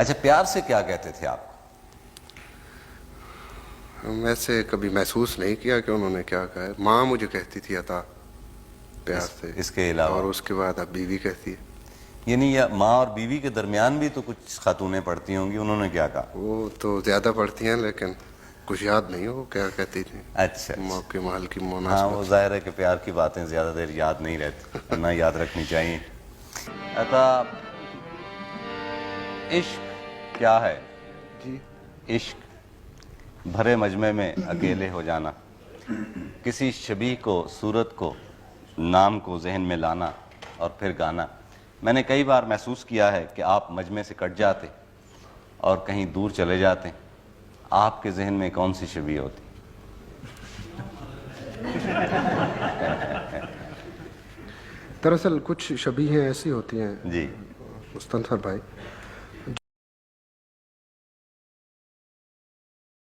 اچھا، پیار سے کیا کہتے تھے آپ؟ ویسے کبھی محسوس نہیں کیا کہ انہوں نے کیا کہا ہے. ماں مجھے کہتی تھی عطا پیار سے، اس کے علاوہ؟ اور اس کے بعد اب بیوی کہتی ہے. یعنی ماں اور بیوی کے درمیان بھی تو کچھ خاتونیں پڑھتی ہوں گی، انہوں نے کیا کہا؟ وہ تو زیادہ پڑھتی ہیں لیکن کچھ یاد نہیں وہ کیا کہتی تھی. اچھا، موقع محل کی ہاں، وہ مناسبت. ظاہر ہے کہ پیار کی باتیں زیادہ دیر یاد نہیں رہتی، ورنہ یاد رکھنی چاہیے. عطا، عشق کیا ہے؟ جی عشق بھرے مجمع میں اکیلے ہو جانا، کسی شبیہ کو، صورت کو، نام کو ذہن میں لانا اور پھر گانا. میں نے کئی بار محسوس کیا ہے کہ آپ مجمع سے کٹ جاتے اور کہیں دور چلے جاتے. آپ کے ذہن میں کون سی شبیہ ہوتی؟ دراصل کچھ شبیہیں ایسی ہوتی ہیں جی مستنصر بھائی